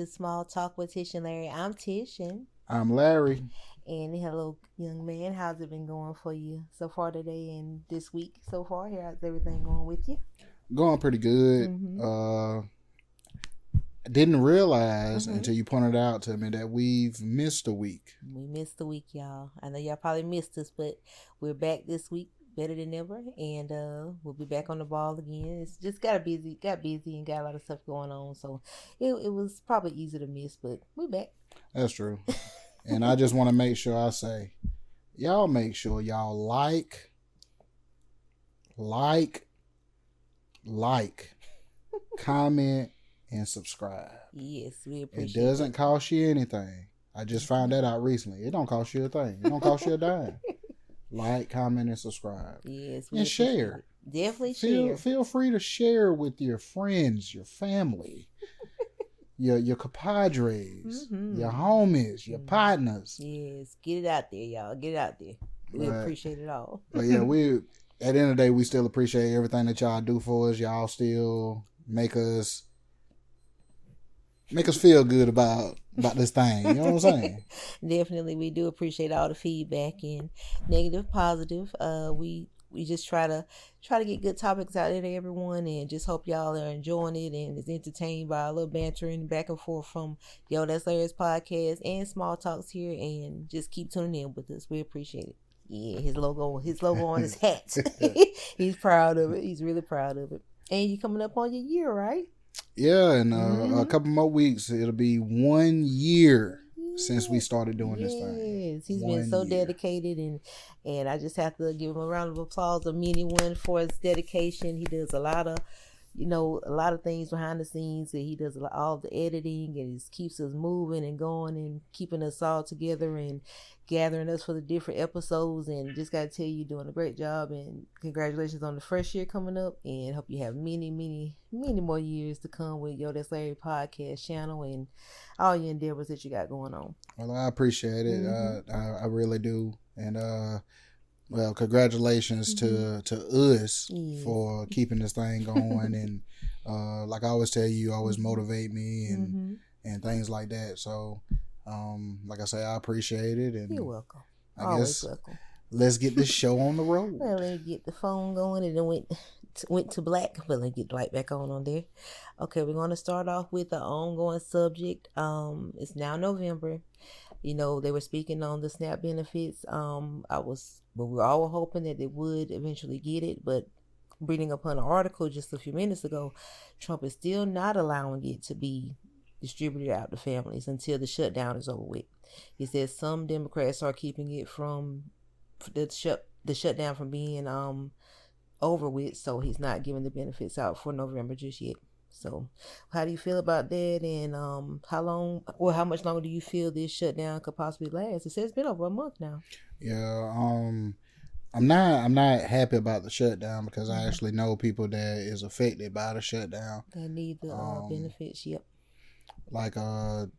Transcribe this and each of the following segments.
to Small Talk with Tish and Larry. I'm Tish and I'm Larry. hello, young man. How's it been going for you so far today and this week so far? How's everything going with you? Going pretty good. I didn't realize until you pointed out to me that we've missed a week. We missed a week, y'all. I know y'all probably missed us, but we're back this week better than ever, and we'll be back on the ball again. It's just got busy and got a lot of stuff going on, so it was probably easy to miss, but we're back. That's true. And I just want to make sure I say, y'all make sure y'all like, comment, and subscribe. Yes, we appreciate it. It doesn't cost you anything. I just found that out recently. It don't cost you a thing. It don't cost you a dime. Like, comment, and subscribe. Yes, and share. Definitely share. Feel free to share with your friends, your family, your compadres, your homies, your partners. Yes, get it out there, y'all. Get it out there. We appreciate it all. But yeah, we at the end of the day, we still appreciate everything that y'all do for us. Y'all still make us feel good about this thing. You know what I'm saying? Definitely, we do appreciate all the feedback, and negative, positive. We just try to get good topics out there to everyone, and just hope y'all are enjoying it and is entertained by a little bantering back and forth from Yo That's Larry's podcast and Small Talks here, and just keep tuning in with us. We appreciate it. Yeah, his logo on his hat. He's proud of it. He's really proud of it. And you coming up on your year, right? Yeah, in a couple more weeks, it'll be 1 year since we started doing this thing. Yes, he's been so dedicated, and I just have to give him a round of applause, a mini one, for his dedication. He does a lot of things behind the scenes. He does all the editing, and he keeps us moving and going and keeping us all together and gathering us for the different episodes. And just got to tell you, you're doing a great job, and congratulations on the first year coming up, and hope you have many, many, many more years to come with Yo That's Larry podcast channel and all your endeavors that you got going on. Well, I appreciate it. I really do. And well, congratulations to us for keeping this thing going. And like I always tell you always motivate me and things like that. So like I say, I appreciate it. And you're welcome. Always welcome. Let's get this show on the road. Well, let's get the phone going, and then went to black, but let's get the light back on there. Okay, we're going to start off with the ongoing subject. It's now November. You know, they were speaking on the SNAP benefits. We were all hoping that they would eventually get it, but reading upon an article just a few minutes ago, Trump is still not allowing it to be distributed out to families until the shutdown is over with. He says some Democrats are keeping it from the shutdown from being over with, so he's not giving the benefits out for November just yet. So how do you feel about that, and how much longer do you feel this shutdown could possibly last? It says it's been over a month now. Yeah, I'm not happy about the shutdown because I actually know people that is affected by the shutdown. They need the benefits. Yep. Like I'm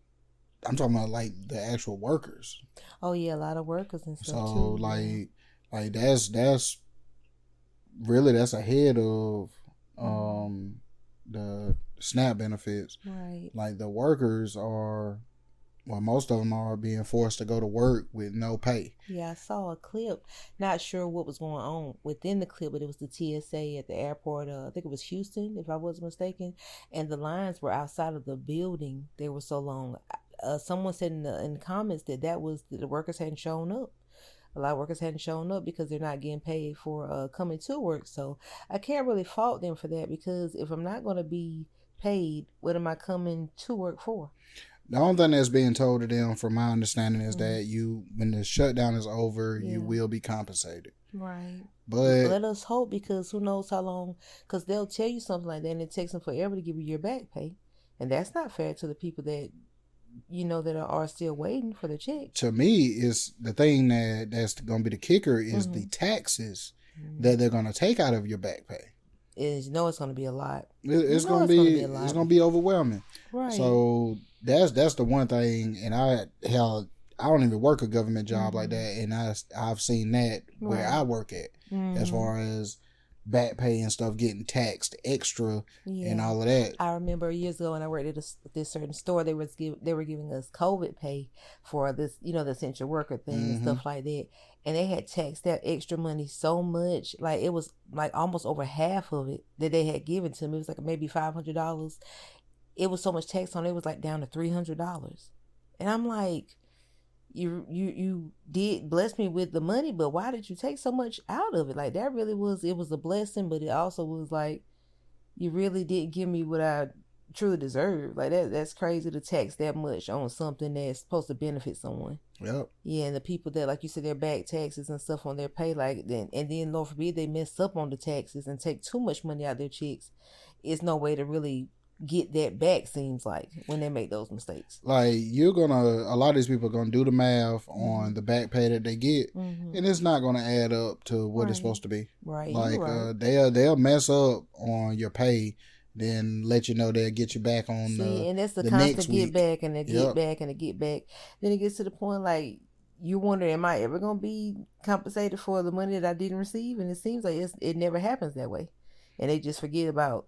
talking about like the actual workers. Oh yeah, a lot of workers and stuff too. So like that's really ahead of the SNAP benefits. Right. Like the workers are, well, most of them are being forced to go to work with no pay. Yeah, I saw a clip. Not sure what was going on within the clip, but it was the TSA at the airport. I think it was Houston, if I wasn't mistaken. And the lines were outside of the building. They were so long. Someone said in the comments that was the workers hadn't shown up. A lot of workers hadn't shown up because they're not getting paid for coming to work. So I can't really fault them for that, because if I'm not going to be paid, what am I coming to work for? The only thing that's being told to them, from my understanding, is that when the shutdown is over, you will be compensated. Right. But let us hope, because who knows how long, because they'll tell you something like that and it takes them forever to give you your back pay. And that's not fair to the people that, that are still waiting for the check. To me, it's the thing that's going to be the kicker is the taxes that they're going to take out of your back pay. It's going to be a lot. It's going to be overwhelming. Right. So that's the one thing, and I don't even work a government job like that, and I've seen that where I work at, as far as back pay and stuff getting taxed extra and all of that. I remember years ago when I worked at this certain store, they were giving us COVID pay for this, the essential worker thing and stuff like that. And they had taxed that extra money so much, like it was like almost over half of it that they had given to me. It was like maybe $500. It was so much tax on it, it was like down to $300. And I'm like, you did bless me with the money, but why did you take so much out of it? Like that really was, it was a blessing, but it also was like, you really didn't give me what I truly deserve. Like that's crazy to tax that much on something that's supposed to benefit someone. Yep. Yeah, and the people that, like you said, they're back taxes and stuff on their pay, like then Lord forbid they mess up on the taxes and take too much money out of their checks. It's no way to really get that back, seems like, when they make those mistakes. Like a lot of these people are gonna do the math on the back pay that they get, and it's not gonna add up to what it's supposed to be. Right. Like they'll mess up on your pay, then let you know they'll get you back on and that's the constant get week. Back and the get back and the get back. Then it gets to the point like you wonder, am I ever gonna be compensated for the money that I didn't receive? And it seems like it never happens that way, and they just forget about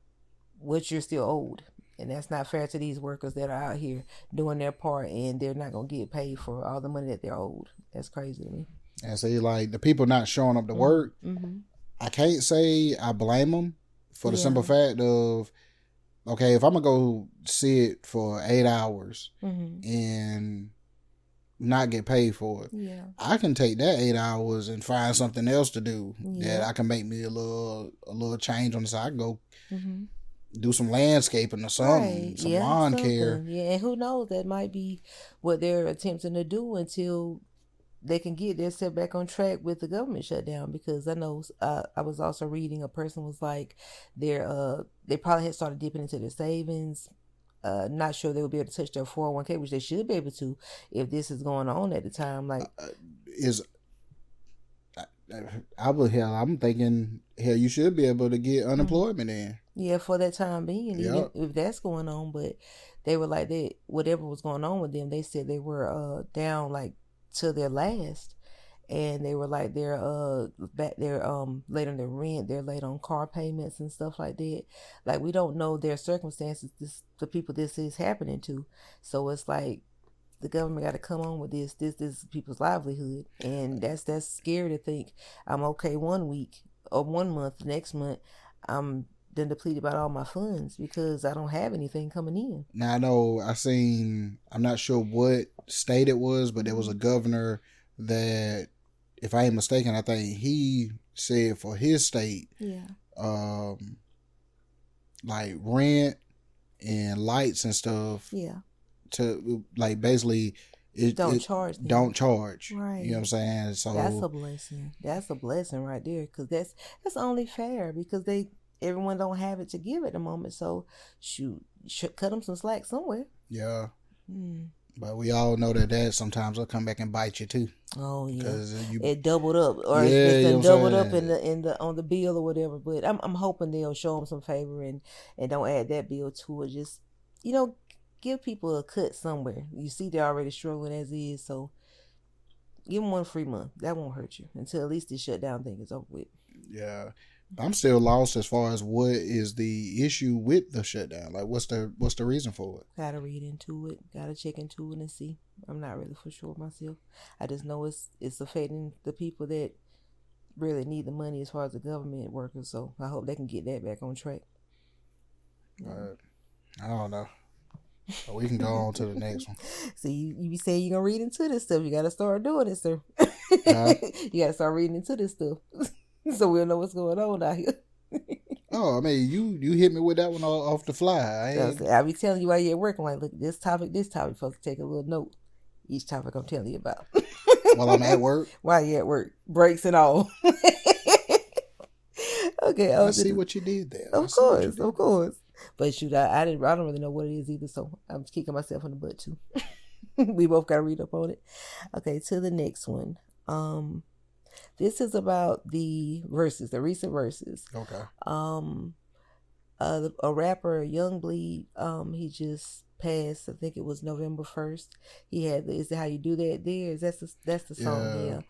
what you're still owed. And that's not fair to these workers that are out here doing their part, and they're not going to get paid for all the money that they're owed. That's crazy to me. And so like the people not showing up to work, I can't say I blame them for the simple fact of, okay, if I'm going to go sit for 8 hours and not get paid for it, I can take that 8 hours and find something else to do that I can make me a little change on the side. I can go do some landscaping or something, some lawn care. Yeah, and who knows, that might be what they're attempting to do until they can get themselves back on track with the government shutdown. Because I know I was also reading, a person was like, they probably had started dipping into their savings. Not sure they would be able to touch their 401k, which they should be able to if this is going on at the time. Like, I'm thinking, you should be able to get unemployment in. Yeah, for that time being, even if that's going on. But they were like, whatever was going on with them, they said they were down like to their last, and they were like they're late on their rent, they're late on car payments and stuff like that. Like, we don't know their circumstances, the people this is happening to. So it's like the government got to come on with this is people's livelihood, and that's scary to think I'm okay 1 week or 1 month, next month I'm then depleted by all my funds because I don't have anything coming in. Now I know I'm not sure what state it was, but there was a governor that, if I ain't mistaken, I think he said for his state, like rent and lights and stuff, to like basically don't charge. Right. You know what I'm saying? So that's a blessing. That's a blessing right there, because that's only fair, because everyone don't have it to give at the moment. So shoot, cut them some slack somewhere. Yeah. But we all know that sometimes will come back and bite you too. Oh yeah, it doubled up, or it's doubled up in the on the bill or whatever. But I'm hoping they'll show them some favor and don't add that bill to it. Just give people a cut somewhere. You see, they're already struggling as is, so give them 1 free month. That won't hurt you until at least this shutdown thing is over with. Yeah. I'm still lost as far as what is the issue with the shutdown. Like, what's the reason for it? Gotta read into it. Gotta check into it and see. I'm not really for sure myself. I just know it's affecting the people that really need the money as far as the government workers. So I hope they can get that back on track. I don't know. But we can go on to the next one. So you be saying you're gonna read into this stuff. You gotta start doing it, sir. You gotta start reading into this stuff. So we'll know what's going on out here. Oh, I mean, you hit me with that one off the fly. I'll be telling you while you're at work. I'm like, look, this topic, folks, take a little note. Each topic I'm telling you about. While I'm at work? While you're at work. Breaks and all. Okay. I see what you did there. Of course. But shoot, I don't really know what it is either, so I'm kicking myself in the butt too. We both got to read up on it. Okay, to the next one. This is about the recent verses. Okay. A rapper, Young Bleed, he just passed. I think it was November 1st. He had Is It How You Do That There? That's the song?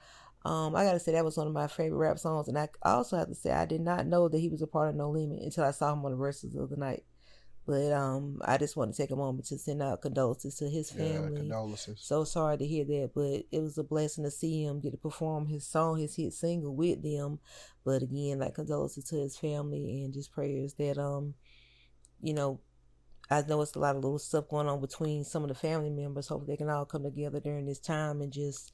I gotta say that was one of my favorite rap songs, and I also have to say I did not know that he was a part of No Limit until I saw him on the Verses the other night. But I just want to take a moment to send out condolences to his family. Condolences. So sorry to hear that, but it was a blessing to see him get to perform his song, his hit single with them. But again, like condolences to his family and just prayers that you know, I know it's a lot of little stuff going on between some of the family members. Hopefully they can all come together during this time and just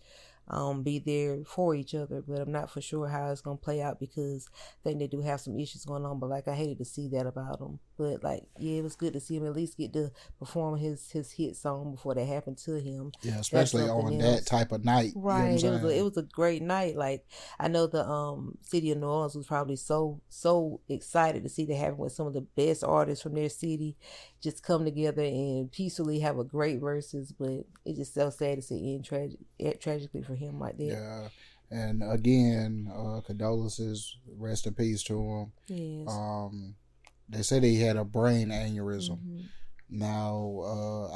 be there for each other. But I'm not for sure how it's going to play out because I think they do have some issues going on. But like, I hated to see that about him. But like, yeah, it was good to see him at least get to perform his hit song before that happened to him. Yeah, especially on that type of night. Right. You know it was a great night. Like, I know the city of New Orleans was probably so excited to see that happen with some of the best artists from their city just come together and peacefully have a great verses. But it's just so sad to see end tragically for him like that. Yeah. And again, condolences, rest in peace to him. Yes. They said he had a brain aneurysm. Mm-hmm. Now,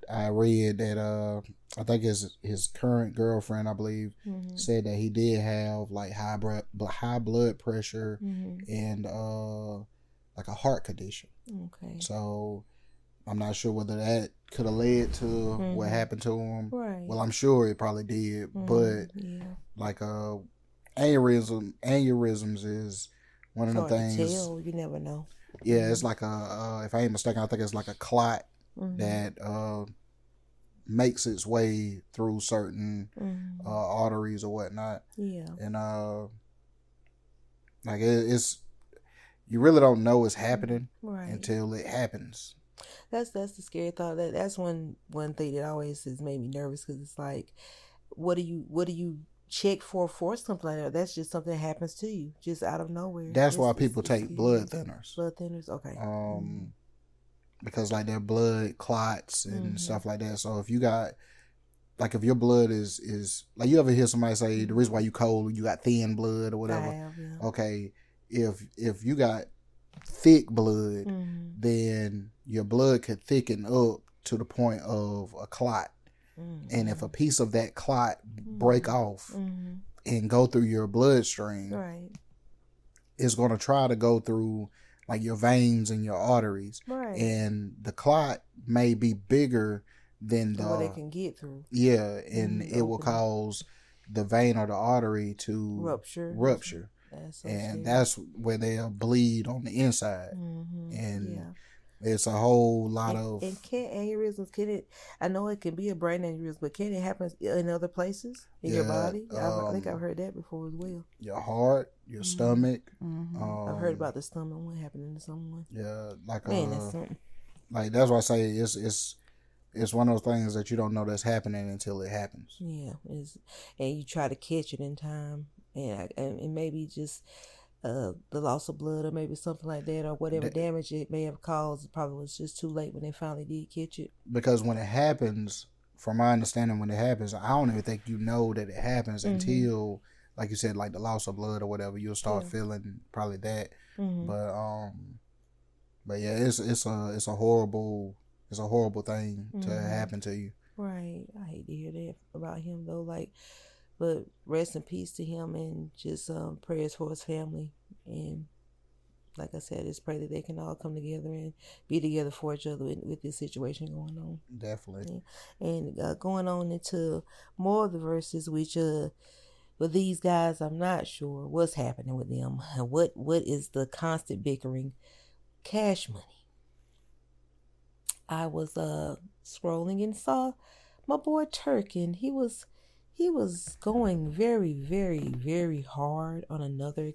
I read that I think his current girlfriend, I believe, mm-hmm. said that he did have like high blood pressure mm-hmm. and like a heart condition. Okay. So I'm not sure whether that could have led to mm-hmm. what happened to him. Right. Well, I'm sure it probably did, mm-hmm. but like aneurysms is one of the things. To tell, you never know. Yeah, mm-hmm. it's like if I ain't mistaken, I think it's like a clot mm-hmm. that makes its way through certain mm-hmm. Arteries or whatnot. Yeah. And like it's you really don't know it's happening until it happens. That's the scary thought. That's one thing that always has made me nervous because it's like, what do you check for something like that? That's just something that happens to you just out of nowhere. That's why people take blood thinners. Blood thinners, okay. Mm-hmm. Because like their blood clots and mm-hmm. stuff like that. So if you got like if your blood is like, you ever hear somebody say the reason why you cold, you got thin blood or whatever. I have, yeah. Okay, if you got thick blood, mm-hmm. then your blood could thicken up to the point of a clot. Mm-hmm. And if a piece of that clot mm-hmm. break off mm-hmm. and go through your bloodstream, right, it's going to try to go through like your veins and your arteries. Right. And the clot may be bigger than what it can get through. Yeah, and it will cause the vein or the artery to rupture. That's where they'll bleed on the inside. Mm-hmm. And it's a whole lot of... And can aneurysms, I know it can be a brain aneurysm, but can it happen in other places in your body? I think I've heard that before as well. Your heart, your mm-hmm. stomach. Mm-hmm. I've heard about the stomach one happening to someone. Yeah, like that's something. Like that's why I say it's one of those things that you don't know that's happening until it happens. Yeah, and you try to catch it in time. And maybe just the loss of blood or maybe something like that or whatever damage it may have caused, it probably was just too late when they finally did catch it. Because when it happens, from my understanding, when it happens, I don't even think you know that it happens mm-hmm. until, like you said, like the loss of blood or whatever, you'll start feeling probably that. Mm-hmm. But yeah, it's a horrible thing mm-hmm. to happen to you. Right. I hate to hear that about him though. But rest in peace to him and just prayers for his family. And like I said, just pray that they can all come together and be together for each other with this situation going on. Definitely. And going on into more of the verses, which with these guys, I'm not sure what's happening with them. What is the constant bickering? Cash money. I was scrolling and saw my boy Turk, and he was going very, very, very hard on another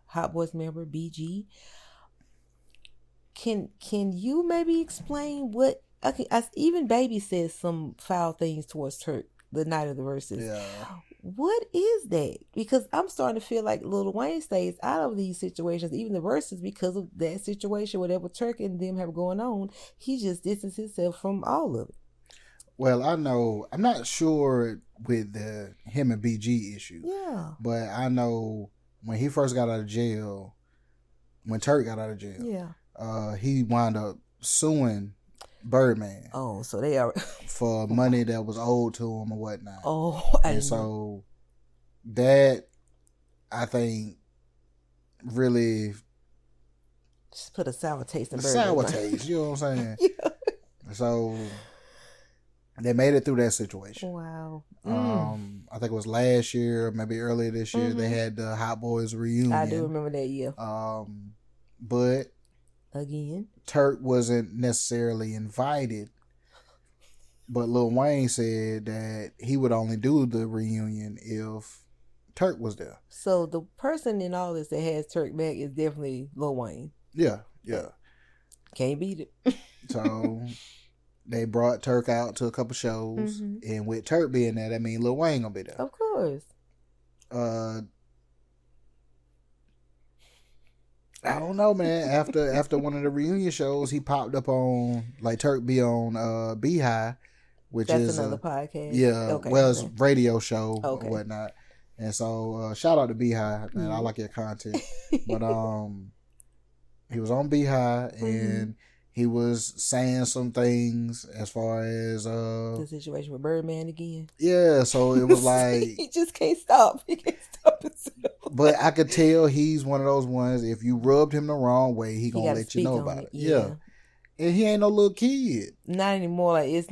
Hot Boys member, BG. Can you maybe explain what? Okay, even Baby says some foul things towards Turk the night of the verses. Yeah. What is that? Because I'm starting to feel like Lil Wayne stays out of these situations, even the verses, because of that situation, whatever Turk and them have going on. He just distances himself from all of it. Well, I know, I'm not sure with the him and BG issue. Yeah. But I know when he first got out of jail, when Turk got out of jail, he wound up suing Birdman. Oh, so they are for money that was owed to him or whatnot. Oh, and so that I think really just put a sour taste in a Birdman. sour taste. You know what I'm saying? Yeah. So they made it through that situation. Wow. I think it was last year, maybe earlier this year. They had the Hot Boys reunion. I do remember that year. But again, Turk wasn't necessarily invited. But Lil Wayne said that he would only do the reunion if Turk was there. So the person in all this that has Turk back is definitely Lil Wayne. Yeah. Can't beat it. So they brought Turk out to a couple shows, and with Turk being there, that means Lil Wayne gonna be there. Of course. I don't know, man. After one of the reunion shows, he popped up on, like, Turk be on Beehive, which That's is another podcast. Yeah, okay, well, it's a radio show or okay. whatnot. And so shout out to Beehive, man. I like your content. But he was on Beehive and he was saying some things as far as the situation with Birdman again. Yeah, so it was like he just can't stop. He can't stop himself. But I could tell he's one of those ones, if you rubbed him the wrong way, he gonna let you know about it. Yeah. And he ain't no little kid. Not anymore. Like it's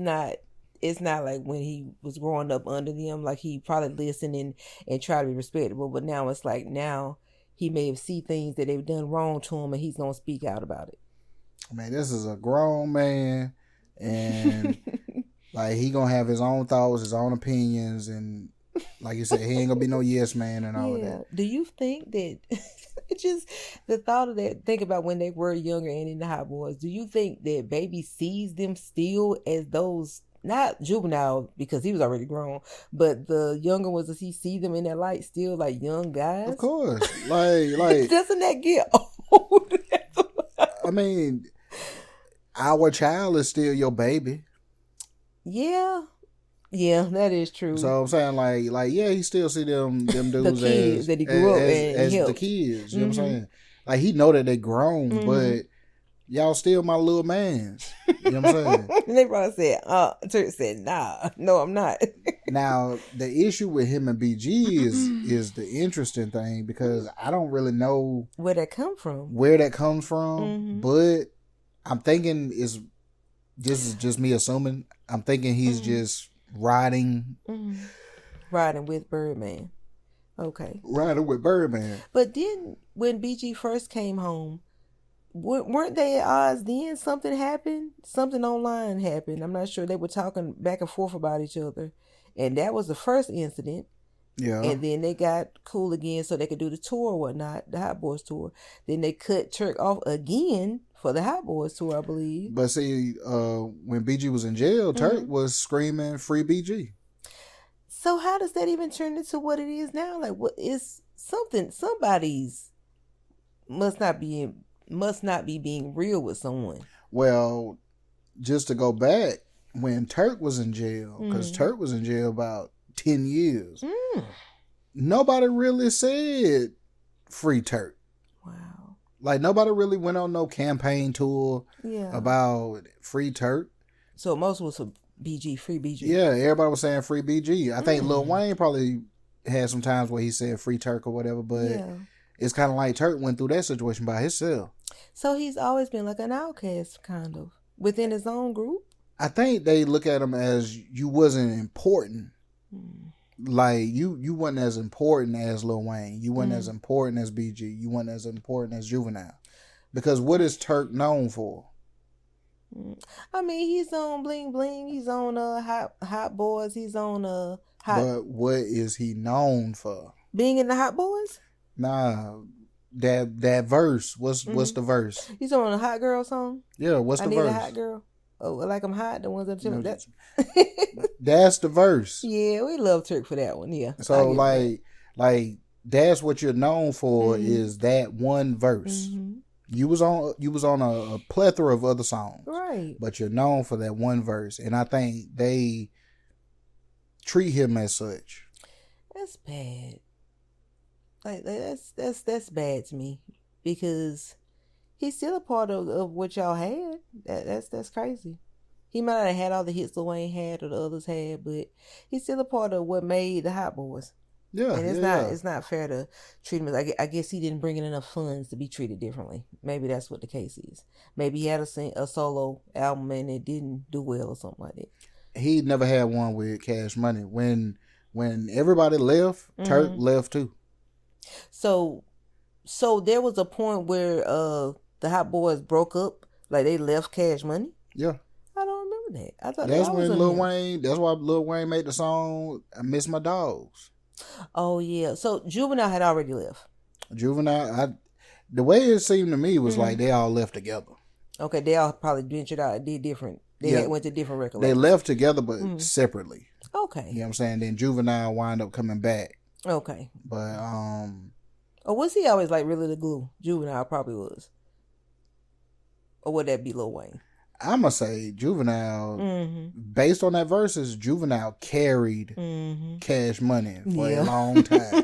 not like when he was growing up under them. Like he probably listened and try to be respectable. But now it's like he may have seen things that they've done wrong to him and he's gonna speak out about it. Man, this is a grown man, and like he gonna have his own thoughts, his own opinions, and like you said, he ain't gonna be no yes man and all of that. Do you think that it's just the thought of that? Think about when they were younger and in the Hot Boys. Do you think that Baby sees them still as those, not juvenile because he was already grown, but the younger ones, does he see them in that light still like young guys? Of course, like doesn't that get old? I mean, our child is still your baby. Yeah, that is true. So I'm saying, like, yeah, he still see them dudes the kids that he grew up as the kids. You know what I'm saying? Like, he know that they grown, but y'all still my little mans. You know what I'm saying? They probably said, Turk said, nah, no, I'm not. Now, the issue with him and BG is the interesting thing, because I don't really know where that comes from. But I'm thinking this is just me assuming. I'm thinking he's just riding with Birdman. Okay. Riding with Birdman. But then when BG first came home, weren't they at odds then? Something happened? Something online happened. I'm not sure. They were talking back and forth about each other. And that was the first incident. Yeah. And then they got cool again so they could do the tour or whatnot, the Hot Boys tour. Then they cut Turk off again for the Hot Boys tour, I believe. But see, when BG was in jail, Turk was screaming "Free BG." So how does that even turn into what it is now? Like, what is somebody's must not be being real with someone. Well, just to go back, when Turk was in jail, because Turk was in jail about 10 years, nobody really said "Free Turk." Wow. Like, nobody really went on no campaign tour about "Free Turk." So most was for BG, "Free BG." Yeah, everybody was saying "Free BG." I think Lil Wayne probably had some times where he said "Free Turk" or whatever, but it's kind of like Turk went through that situation by himself. So he's always been like an outcast, kind of, within his own group? I think they look at him as, you wasn't important. Like, you wasn't as important as Lil Wayne. You wasn't as important as BG. You wasn't as important as Juvenile. Because what is Turk known for? I mean, he's on Bling Bling. He's on Hot Boys. He's on Hot... But what is he known for? Being in the Hot Boys? Nah, that verse. What's the verse? He's on a Hot Girl song? Yeah, what's the verse? I Need a Hot Girl. Oh, like I'm hot, the ones that tell me that. That's the verse. Yeah, we love Turk for that one. Yeah. So like that's what you're known for, is that one verse. You was on a plethora of other songs, right? But you're known for that one verse, and I think they treat him as such. That's bad. Like that's bad to me, because he's still a part of what y'all had. That's crazy. He might not have had all the hits Lil Wayne had or the others had, but he's still a part of what made the Hot Boys. Yeah, And yeah, yeah. it's not fair to treat him as, I guess he didn't bring in enough funds to be treated differently. Maybe that's what the case is. Maybe he had a solo album and it didn't do well or something like that. He never had one with Cash Money. When everybody left, Turk left too. So there was a point where the Hot Boys broke up, like they left Cash Money. Yeah. I don't remember that. I thought that's when Lil Wayne. That's why Lil Wayne made the song "I Miss My Dogs." Oh yeah. So Juvenile had already left. Juvenile, the way it seemed to me was like they all left together. Okay, they all probably ventured out, did different. They went to different record labels. They left together, but separately. Okay. You know what I'm saying? Then Juvenile wound up coming back. Okay. But oh, was he always like really the glue? Juvenile probably was. Or would that be Lil Wayne? I'm gonna say Juvenile, based on that verses, Juvenile carried Cash Money for a long time.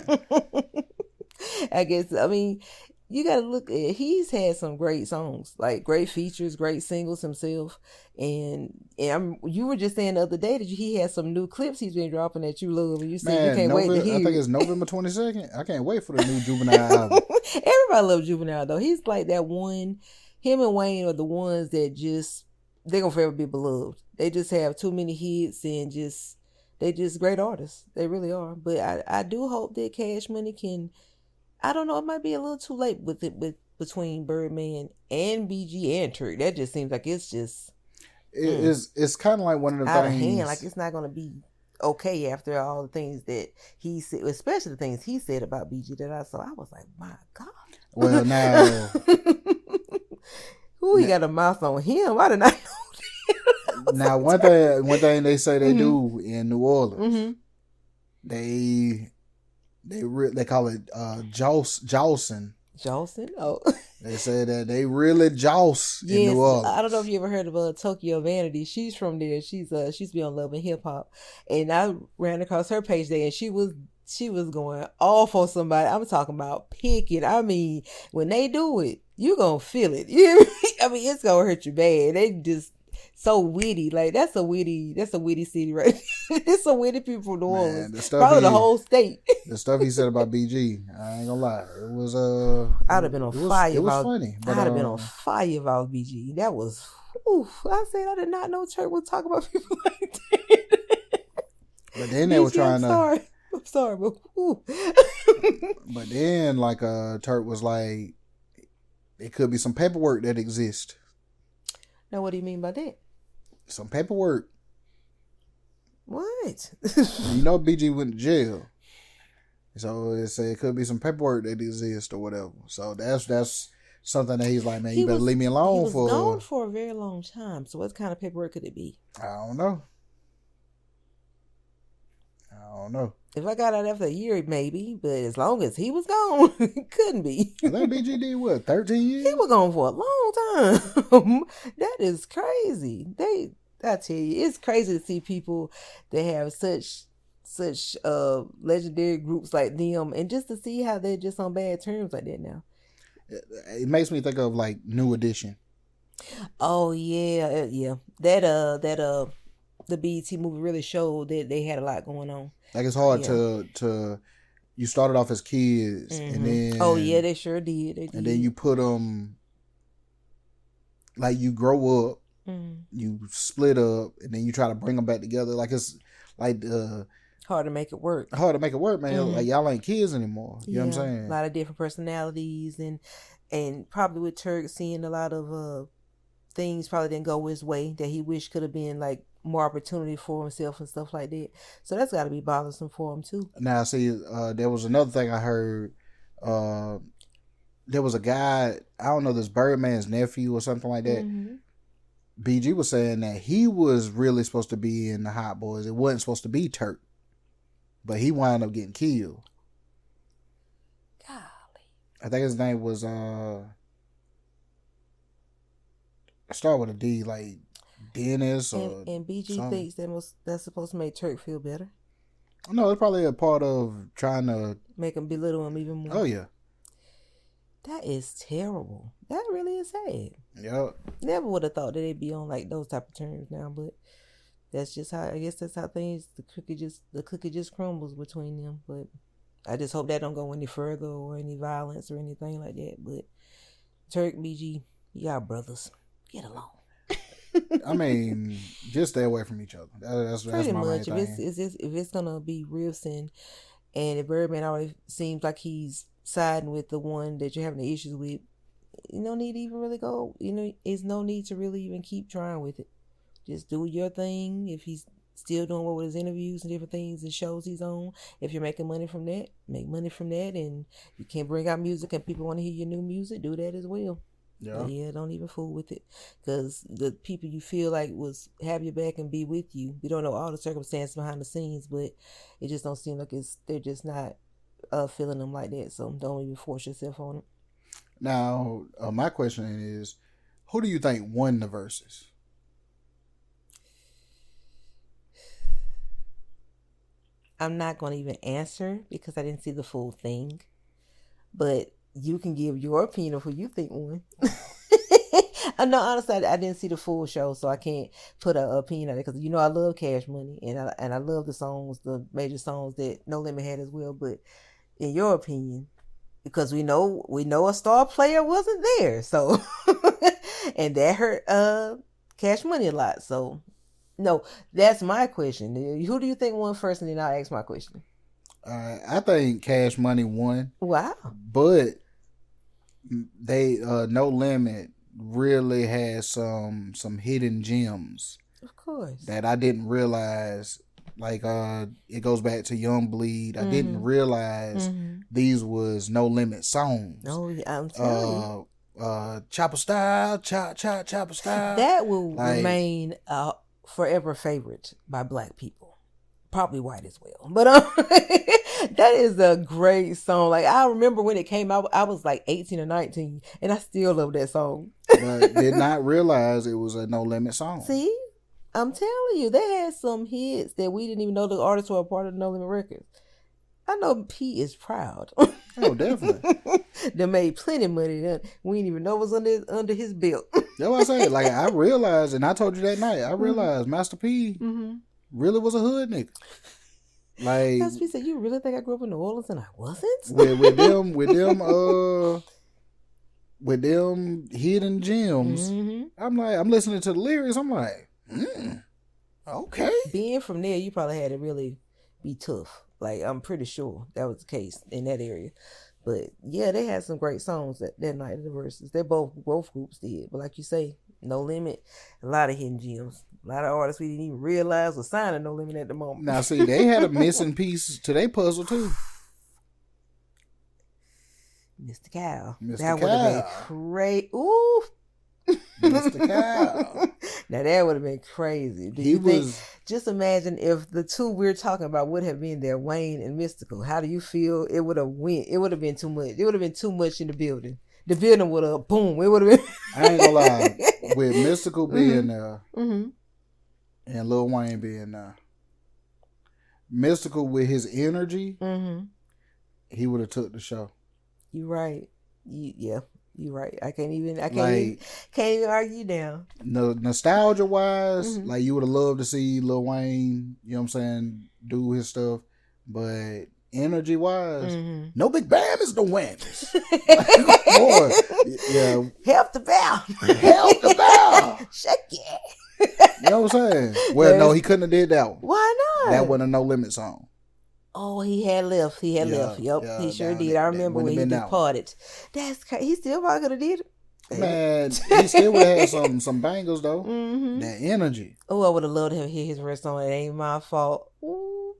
I guess, I mean, you gotta look at, he's had some great songs, like great features, great singles himself. And you were just saying the other day that he had some new clips he's been dropping that you love, and you said you can't wait to hear. I think it's November 22nd. I can't wait for the new Juvenile album. Everybody loves Juvenile though. He's like that one. Him and Wayne are the ones that they're gonna forever be beloved. They just have too many hits and they just great artists. They really are. But I do hope that Cash Money can. I don't know. It might be a little too late with between Birdman and BG and Turk. That just seems like it's just. It's kind of like one of the out things. Of hand. Like it's not gonna be okay after all the things that he said, especially the things he said about BG that I saw. I was like, my God. Well, now. Who he got a mouth on him? I did not know that. Now, one thing they say they do in New Orleans, they call it Jawsing. Jawsing? Oh. They say that they really joust in New Orleans. I don't know if you ever heard of Tokyo Vanity. She's from there. She's been on Love and Hip Hop, and I ran across her page there, and she was going off on somebody. I'm talking about picking. I mean, when they do it, you gonna feel it. I mean, it's gonna hurt you bad. They just so witty. Like that's a witty city, right? It's some witty people from New Orleans. Probably the whole state. The stuff he said about BG, I ain't gonna lie. It was I'd have been on fire. It was funny. I'd have been on fire if I was BG. That was I said I did not know Turk would talk about people like that. But then they were trying to. I'm sorry, but but then like Turk was like, it could be some paperwork that exists. Now, what do you mean by that? Some paperwork. What? You know, BG went to jail, so it could be some paperwork that exists or whatever. So that's something that he's like, man, you better leave me alone. He was gone for a very long time. So what kind of paperwork could it be? I don't know. If I got out after a year, maybe, but as long as he was gone, it couldn't be. I think BG did what, 13 years? He was gone for a long time. That is crazy. I tell you, it's crazy to see people that have such legendary groups like them, and just to see how they're just on bad terms like that now. It makes me think of like New Edition. Oh yeah. That the BET movie really showed that they had a lot going on. Like it's hard to you started off as kids and then they sure did. And then you put them like you grow up, you split up, and then you try to bring them back together. Like it's like hard to make it work. Hard to make it work, man. Like y'all ain't kids anymore. You know what I'm saying? A lot of different personalities and probably with Turk seeing a lot of things probably didn't go his way that he wished could have been like more opportunity for himself and stuff like that. So that's got to be bothersome for him too. Now, see, there was another thing I heard. There was a guy, I don't know, this Birdman's nephew or something like that. BG was saying that he was really supposed to be in the Hot Boys. It wasn't supposed to be Turk, but he wound up getting killed. Golly. I think his name was start with a D, like Dennis or and BG something. thinks that's supposed to make Turk feel better. No, it's probably a part of trying to make him belittle him even more. Oh yeah, that is terrible. That really is sad. Yep. Never would have thought that they'd be on like those type of terms now, but that's just how, I guess that's how things, the cookie just crumbles between them. But I just hope that don't go any further or any violence or anything like that. But Turk, BG, y'all brothers, get along. I mean, just stay away from each other. That's Pretty my much. main thing. If it's gonna be riffs and if Birdman always seems like he's siding with the one that you're having the issues with, you no need to even really go. You know, there's no need to really even keep trying with it. Just do your thing. If he's still doing well with his interviews and different things and shows he's on, if you're making money from that, make money from that. And you can bring out music and people want to hear your new music, do that as well. Yeah, don't even fool with it, because the people you feel like was have your back and be with you, we don't know all the circumstances behind the scenes, but it just don't seem like they're just not feeling them like that. So don't even force yourself on it. Now, my question is, who do you think won the verses? I'm not going to even answer because I didn't see the full thing, but you can give your opinion of who you think won. No, honestly, I didn't see the full show, so I can't put an opinion on it, because I love Cash Money and I love the songs, the major songs that No Limit had as well. But in your opinion, because we know a star player wasn't there, so and that hurt Cash Money a lot. So no, that's my question. Who do you think won first, and then I'll ask my question. I think Cash Money won. Wow, but they No Limit really has some hidden gems, of course, that I didn't realize. Like it goes back to Young Bleed. I didn't realize these was No Limit songs. Oh, I'm telling you. Chopper Style, Chopper Style. That will remain a forever favorite by Black people. Probably white as well, but that is a great song. Like, I remember when it came out, I was like 18 or 19, and I still love that song. But did not realize it was a No Limit song. See, I'm telling you, they had some hits that we didn't even know the artists were a part of the No Limit Records. I know P is proud. Oh, definitely. They made plenty of money. We didn't even know it was under his belt. That's what I say. Like, I realized, and I told you that night, I realized Master P really was a hood nigga. Like, Master P said, "You really think I grew up in New Orleans and I wasn't?" with them hidden gems. I'm listening to the lyrics. I'm like, okay. Being from there, you probably had to really be tough. Like, I'm pretty sure that was the case in that area. But yeah, they had some great songs that night in the verses. They both groups did. But like you say, No Limit, a lot of hidden gems. A lot of artists we didn't even realize were signing No Limit at the moment. Now, see, they had a missing piece to their puzzle too. Mr. Cow. Mr. That Cow. would have been crazy. Ooh. Mr. Cow. Now that would have been crazy. Just imagine if the two we're talking about would have been there, Wayne and Mystical. How do you feel it would have went? It would have been too much. It would have been too much in the building. The building would have boom. It would have been. I ain't gonna lie. With Mystical being there and Lil Wayne being there, Mystical with his energy, he would have took the show. You're right. Yeah. You're right. I can't even argue now. No, nostalgia wise, like, you would have loved to see Lil Wayne, you know what I'm saying, do his stuff. But energy wise, no Big Bam is the whammies. Boy, yeah. Help the bow. Help the bow. Shake it. You know what I'm saying? Well, no, he couldn't have did that one. Why not? That wasn't a No Limit song. Oh, he had left. Yep, he sure did. I remember when he departed. That's crazy. He still probably could have did it. Man, he still would have had some bangers though. That energy. Oh, I would have loved to hear his verse on It Ain't My Fault. Ooh.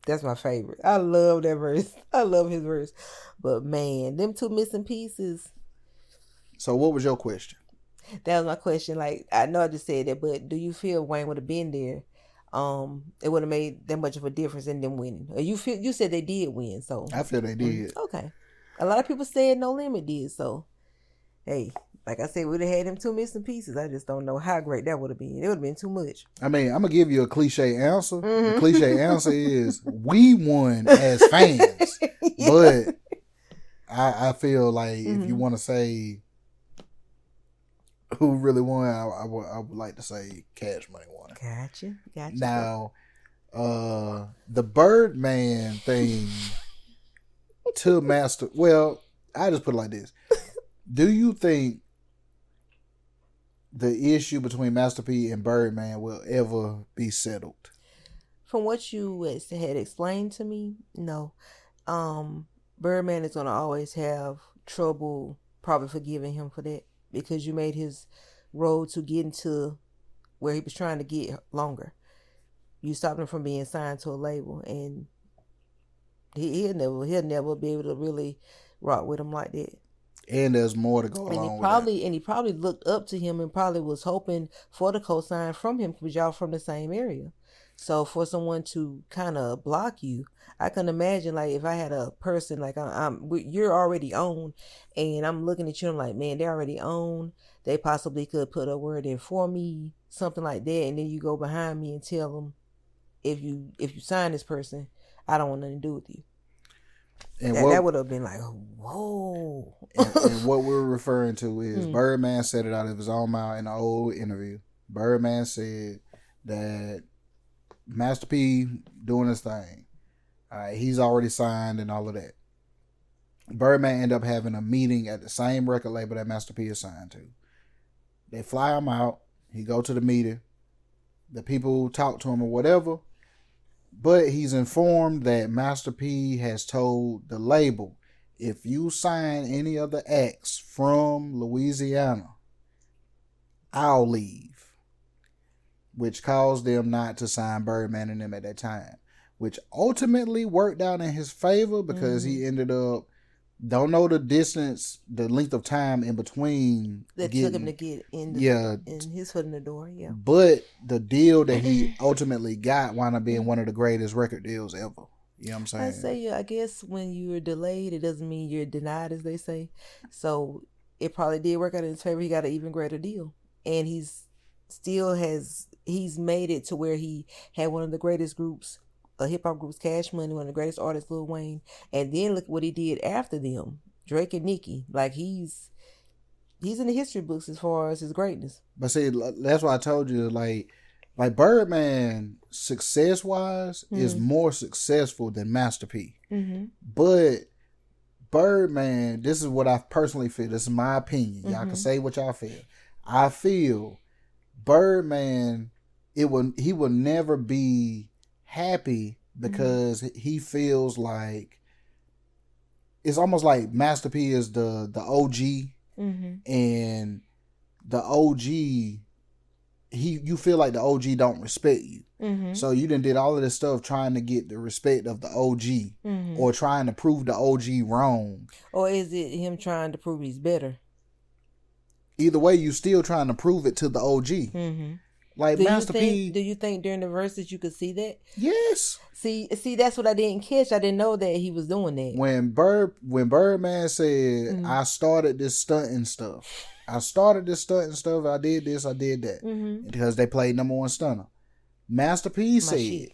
That's my favorite. I love that verse. I love his verse. But man, them two missing pieces. So what was your question? That was my question. Like, I know I just said that, but do you feel Wayne would have been there? It would have made that much of a difference in them winning. You said they did win, so I feel they did. Okay. A lot of people said No Limit did, so hey, like I said, we'd have had them two missing pieces. I just don't know how great that would have been. It would have been too much. I mean, I'm gonna give you a cliche answer. The cliche answer is we won as fans. But I feel like if you want to say who really won, I would like to say Cash Money won. Gotcha. Now, the Birdman thing, to Master. Well, I just put it like this: do you think the issue between Master P and Birdman will ever be settled? From what you had explained to me, no. Birdman is gonna always have trouble probably forgiving him for that because you made his road to getting to where he was trying to get longer. You stopped him from being signed to a label, and he'll never be able to really rock with him like that. And there's more to go along with that. And he probably looked up to him and probably was hoping for the cosign from him because y'all from the same area. So for someone to kind of block you, I can imagine like if I had a person like you're already on, and I'm looking at you, I'm like, man, they're already on. They possibly could put a word in for me, something like that, and then you go behind me and tell them, if you sign this person, I don't want nothing to do with you. And that would have been like, whoa. And what we're referring to is Birdman said it out of his own mouth in an old interview. Birdman said that Master P doing his thing. He's already signed and all of that. Birdman ended up having a meeting at the same record label that Master P is signed to. They fly him out. He go to the meeting. The people talk to him or whatever. But he's informed that Master P has told the label, if you sign any of the acts from Louisiana, I'll leave. Which caused them not to sign Birdman and them at that time. Which ultimately worked out in his favor because he ended up, don't know the distance, the length of time in between. That took him to get in his foot in the door, yeah. But the deal that he ultimately got wound up being one of the greatest record deals ever. You know what I'm saying? I say, I guess when you're delayed, it doesn't mean you're denied, as they say. So it probably did work out in his favor. He got an even greater deal. And he's made it to where he had one of the greatest groups, hip hop groups, Cash Money, one of the greatest artists, Lil Wayne, and then look what he did after them, Drake and Nicki. Like he's in the history books as far as his greatness. But see, that's why I told you, like Birdman, success wise, is more successful than Master P. But Birdman, this is what I personally feel. This is my opinion. Y'all can say what y'all feel. I feel Birdman, he will never be happy because he feels like it's almost like Master P is the OG, and the OG, you feel like the OG don't respect you. So you done did all of this stuff trying to get the respect of the OG, or trying to prove the OG wrong. Or is it him trying to prove he's better? Either way, you still trying to prove it to the OG. Like Master P. Do you think during the verses you could see that? Yes. See, that's what I didn't catch. I didn't know that he was doing that. When Birdman said, I started this stunting stuff. I did this, I did that. Because they played number one stunner. Master P said,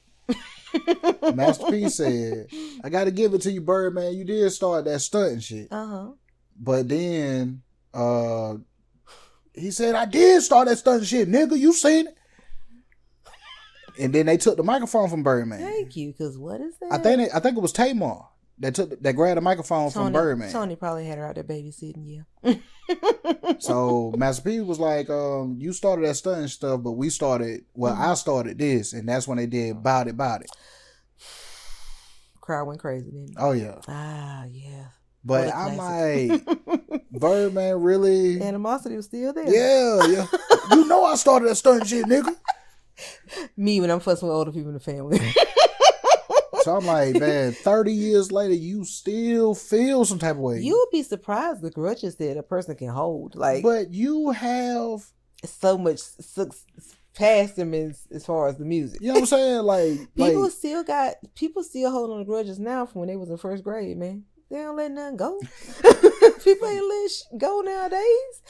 I got to give it to you, Birdman. You did start that stunting shit. But then, he said, I did start that stunting shit, nigga. You seen it. And then they took the microphone from Birdman. Thank you, because what is that? I think it was Tamar that grabbed the microphone from Birdman. Tony probably had her out there babysitting, yeah. So Master P was like, you started that stunting stuff, but I started this, and that's when they did Bout It. Crowd went crazy, didn't it? Oh, yeah. Ah, yeah. But I'm like, Birdman really... Animosity was still there. Yeah. You know I started that stunting shit, nigga. Me when I'm fussing with older people in the family. So I'm like, man, 30 years later, you still feel some type of way. You would be surprised the grudges that a person can hold. But you have... so much past them as far as the music. You know what I'm saying? Like people still hold on to grudges now from when they was in first grade, man. They don't let nothing go. People ain't let go nowadays.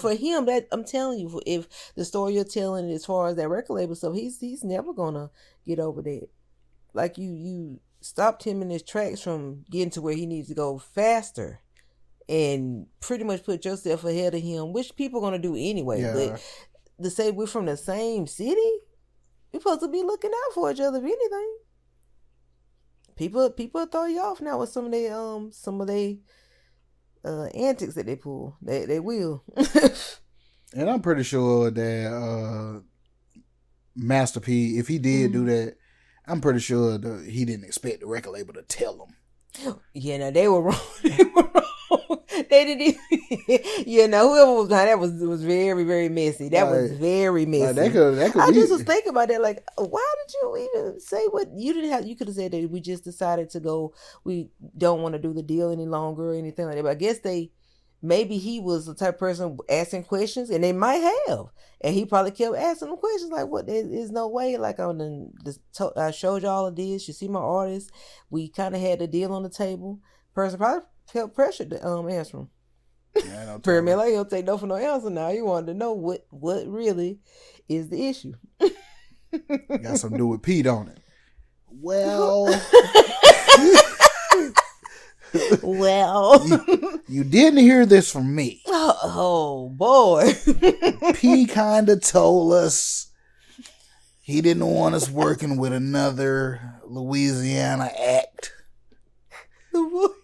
For him, that I'm telling you, if the story you're telling as far as that record label stuff, he's never gonna get over that. Like you stopped him in his tracks from getting to where he needs to go faster, and pretty much put yourself ahead of him, which people gonna do anyway. Yeah. But to say we're from the same city, we're supposed to be looking out for each other if anything. people throw you off now with some of their antics that they pull. They will. And I'm pretty sure that Master P, if he did do that, I'm pretty sure that he didn't expect the record label to tell him. Yeah, no, they were wrong. They were wrong. They didn't even, whoever was behind that was very, very messy. That was very messy. I just was thinking about that, like, why did you even say what you didn't have? You could have said that we just decided to go, we don't want to do the deal any longer or anything like that. But I guess maybe he was the type of person asking questions, and they might have. And he probably kept asking them questions like, what, there's no way, like I showed y'all of this, you see my artist, we kind of had the deal on the table. Person probably felt pressured to answer him. Yeah, Birdman, like, he'll take no for no answer now. He wanted to know what really is the issue. Got something to do with Pete on it. Well... Well, you didn't hear this from me. Oh boy. P kind of told us he didn't want us working with another Louisiana act. The voice.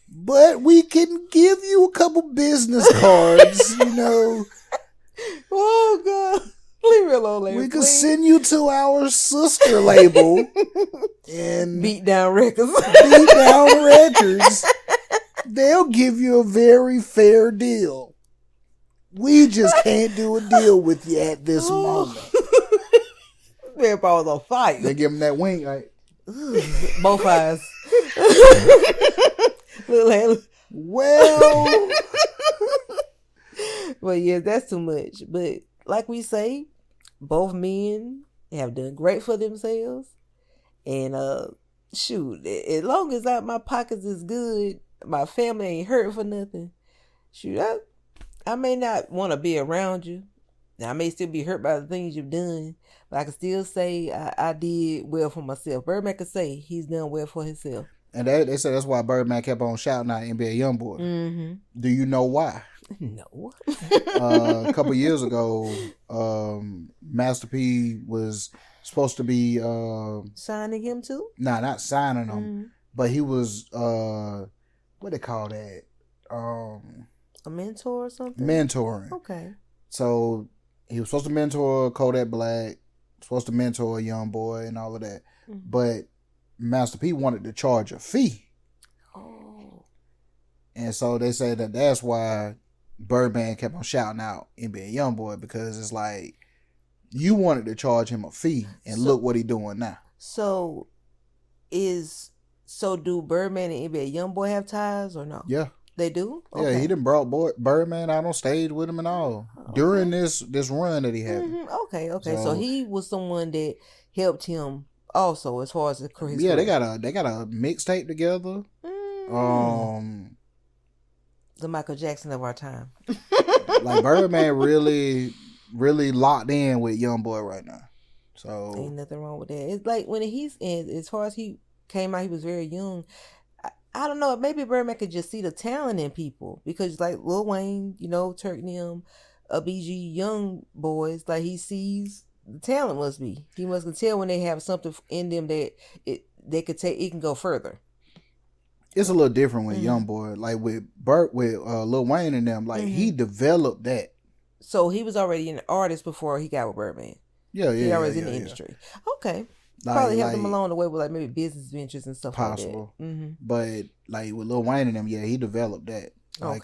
But we can give you a couple business cards, Oh God. Leave me alone, Larry. We could send you to our sister label and Beat Down Records. They'll give you a very fair deal. We just can't do a deal with you at this moment. Grandpa was on fire. They give him that wink, like both eyes. Well, well, yeah, that's too much. But like we say, both men have done great for themselves, and shoot, as long as my pockets is good, my family ain't hurt for nothing. Shoot, I may not want to be around you. Now, I may still be hurt by the things you've done, but I can still say I did well for myself. Birdman could say he's done well for himself. And they said that's why Birdman kept on shouting out NBA Youngboy. Mm-hmm. Do you know why? No. A couple years ago, Master P was supposed to be signing him too? Nah, not signing him, but he was what they call that? A mentor or something? Mentoring. Okay. So he was supposed to mentor Kodak Black, supposed to mentor Youngboy and all of that, but Master P wanted to charge a fee. Oh. And so they say that's why Birdman kept on shouting out NBA Youngboy, because it's like you wanted to charge him a fee, and look what he doing now. So do Birdman and NBA Youngboy have ties or no? Yeah. They do? Okay. Yeah, he done brought Birdman out on stage with him and all during this run that he had. Okay. So he was someone that helped him also as far as his career. Yeah, they got a mixtape together. The Michael Jackson of our time. Like Birdman really, really locked in with Youngboy right now. So ain't nothing wrong with that. It's like when as far as he came out, he was very young. I don't know. Maybe Birdman could just see the talent in people, because like Lil Wayne, Turk and them, BG young boys, like he sees the talent must be. He must tell when they have something in them that they could take. It can go further. It's a little different with Youngboy, like with Lil Wayne and them. Like he developed that. So he was already an artist before he got with Birdman. Yeah. He already was in the industry. Okay. Probably helped him along the way with like maybe business ventures and stuff possible. Like that. But like with Lil Wayne and them, he developed that. Like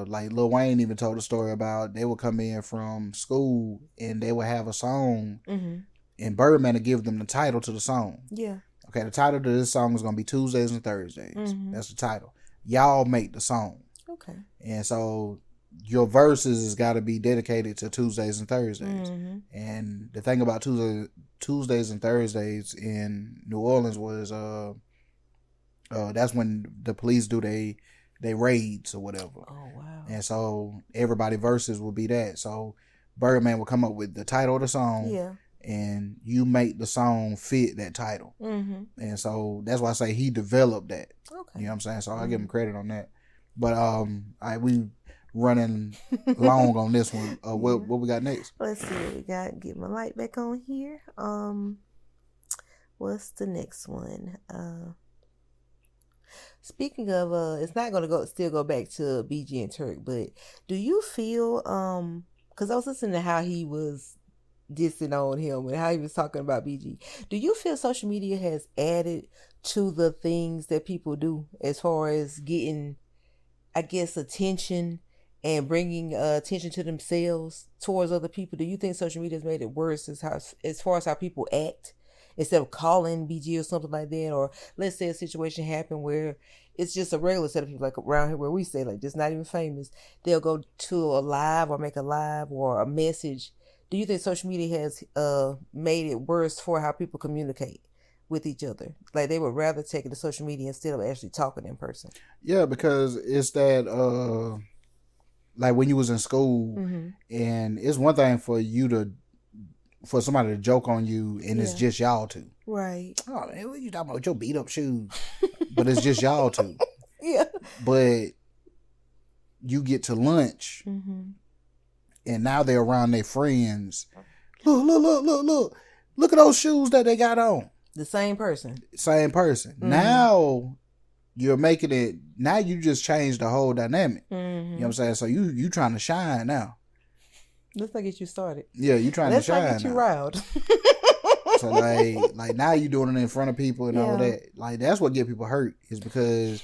like Lil Wayne even told a story about they would come in from school and they would have a song, and Birdman would give them the title to the song. Yeah. Okay, the title to this song is gonna be Tuesdays and Thursdays. That's the title. Y'all make the song. Okay. And so your verses has got to be dedicated to Tuesdays and Thursdays. And the thing about Tuesdays and Thursdays in New Orleans was that's when the police do they raids or whatever. Oh wow. And so everybody verses would be that. So Birdman would come up with the title of the song. Yeah. And you make the song fit that title. And so that's why I say he developed that. Okay. You know what I'm saying? So I give him credit on that. But we running long on this one. What we got next? Let's see what we got. Get my light back on here. What's the next one? Speaking of, it's not gonna go back to BG and Turk, but do you feel because I was listening to how he was dissing on him and how he was talking about BG. Do you feel social media has added to the things that people do as far as getting, I guess, attention and bringing attention to themselves towards other people? Do you think social media has made it worse as far as how people act instead of calling BG or something like that? Or let's say a situation happened where it's just a regular set of people, like around here where we say, like, just not even famous. They'll go to a live or make a live or a message. Do you think social media has made it worse for how people communicate with each other? Like, they would rather take it to social media instead of actually talking in person? Yeah, because it's that like when you was in school, and it's one thing for somebody to joke on you, and it's just y'all two. Right. Oh man, what you talking about with your beat up shoes? But it's just y'all two. Yeah. But you get to lunch, and now they're around their friends. Look at those shoes that they got on. The same person. Now you're making it. Now you just changed the whole dynamic. You know what I'm saying? So you trying to shine now. Let's not get you started. Yeah, you trying to shine. Let's not get you riled. So like now you doing it in front of people and all that. Like that's what get people hurt, is because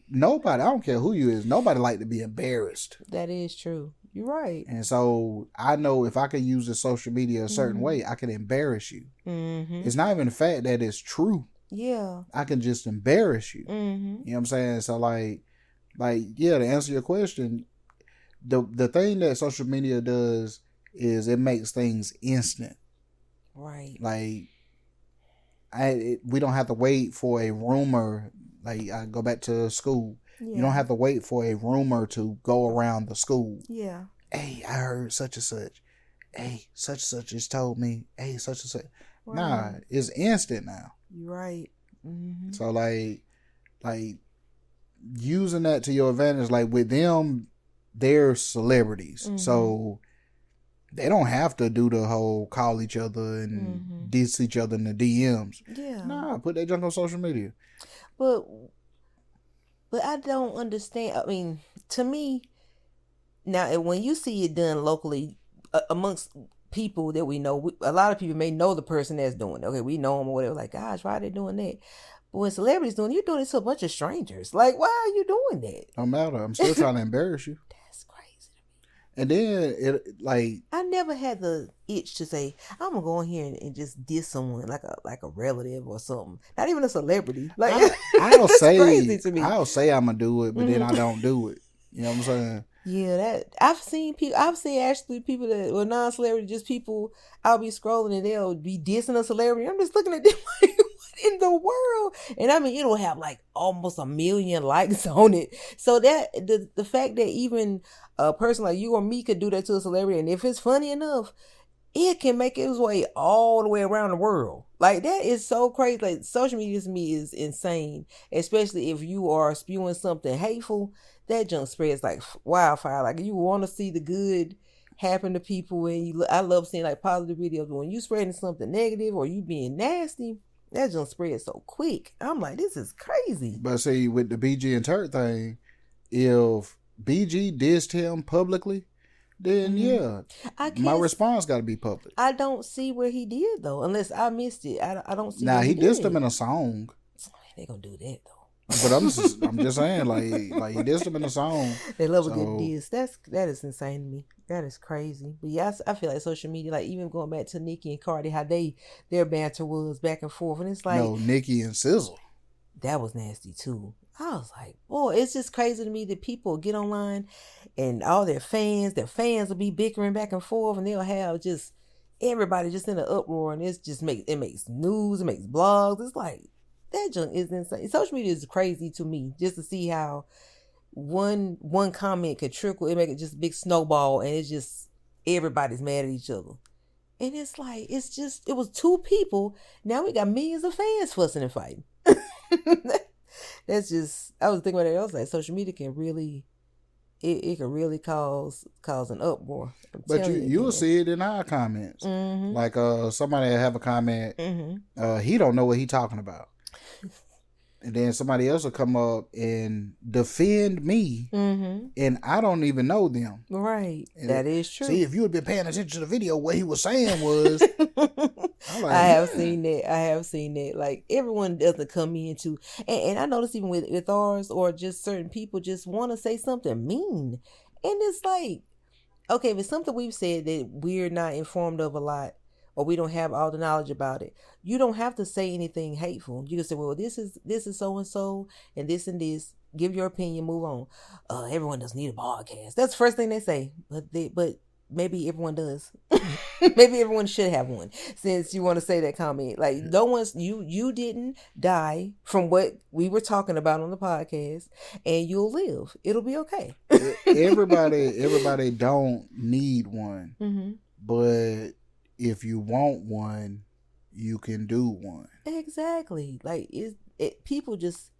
nobody, I don't care who you is, nobody like to be embarrassed. That is true. You're right. And so I know if I could use the social media a certain way, I can embarrass you. It's not even the fact that it's true. Yeah. I can just embarrass you. You know what I'm saying? So like yeah, to answer your question, the thing that social media does is it makes things instant. Right. Like we don't have to wait for a rumor. Like I go back to school. Yeah. You don't have to wait for a rumor to go around the school. Yeah. Hey, I heard such and such. Hey, such and such just told me. Hey, such and such. Right. Nah, it's instant now. You're right. So like using that to your advantage, like with them, they're celebrities. So they don't have to do the whole call each other and diss each other in the DMs. Yeah. Nah, put that junk on social media. But I don't understand. I mean, to me, now when you see it done locally amongst people that we know, a lot of people may know the person that's doing it. Okay, we know them or whatever. Like, gosh, why are they doing that? But when celebrities doing it, you're doing it to a bunch of strangers. Like, why are you doing that? No matter. I'm still trying to embarrass you. That's crazy to me. And then it like I never had the itch to say, I'm gonna go in here and just diss someone like a relative or something. Not even a celebrity. Like I'll say crazy to me. I'll say I'm gonna do it, but then I don't do it. You know what I'm saying? Yeah, that I've seen actually people that were non-celebrity, just people. I'll be scrolling and they'll be dissing a celebrity. I'm just looking at them like, what in the world? And I mean, it'll have like almost 1 million likes on it. So that the fact that even a person like you or me could do that to a celebrity, and if it's funny enough, it can make its way all the way around the world. Like, that is so crazy. Like, social media to me is insane, especially if you are spewing something hateful. That junk spreads like wildfire. Like, you want to see the good happen to people, and I love seeing like positive videos. But when you spreading something negative or you being nasty, that junk spreads so quick. I'm like, this is crazy. But see, with the BG and Turk thing, if BG dissed him publicly, then yeah, my response got to be public. I don't see where he did though, unless I missed it. I don't see. Now he dissed him in a song. They gonna do that though. But I'm just saying, like he dissed him in a song. They love a good diss. That is insane to me. That is crazy. But yeah, I feel like social media, like even going back to Nicki and Cardi, how their banter was back and forth, and it's like Nicki and Sizzle. That was nasty too. I was like, boy, it's just crazy to me that people get online and all their fans will be bickering back and forth, and they'll have just everybody just in an uproar, and it makes news, it makes blogs. It's like, that junk is insane. Social media is crazy to me, just to see how one comment could trickle, it make it just a big snowball, and it's just everybody's mad at each other. And it's like, it was two people. Now we got millions of fans fussing and fighting. That's just, I was thinking about it. I was like, social media can really, it could really cause an uproar. But you'll see it in our comments. Like somebody have a comment, he don't know what he talking about. And then somebody else will come up and defend me, and I don't even know them. Right, and that is true. See, if you had been paying attention to the video, what he was saying was, I have seen that. Like, everyone doesn't come into, and I notice even with ours, or just certain people just want to say something mean, and it's like, okay, if it's something we've said that we're not informed of a lot, or we don't have all the knowledge about it, you don't have to say anything hateful. You can say, well, this is so and so, and this. Give your opinion, move on. Everyone doesn't need a podcast. That's the first thing they say. But maybe everyone does. Maybe everyone should have one, since you want to say that comment. Like, no one's you didn't die from what we were talking about on the podcast, and you'll live. It'll be okay. Everybody don't need one, but if you want one, you can do one. Exactly. Like, people just,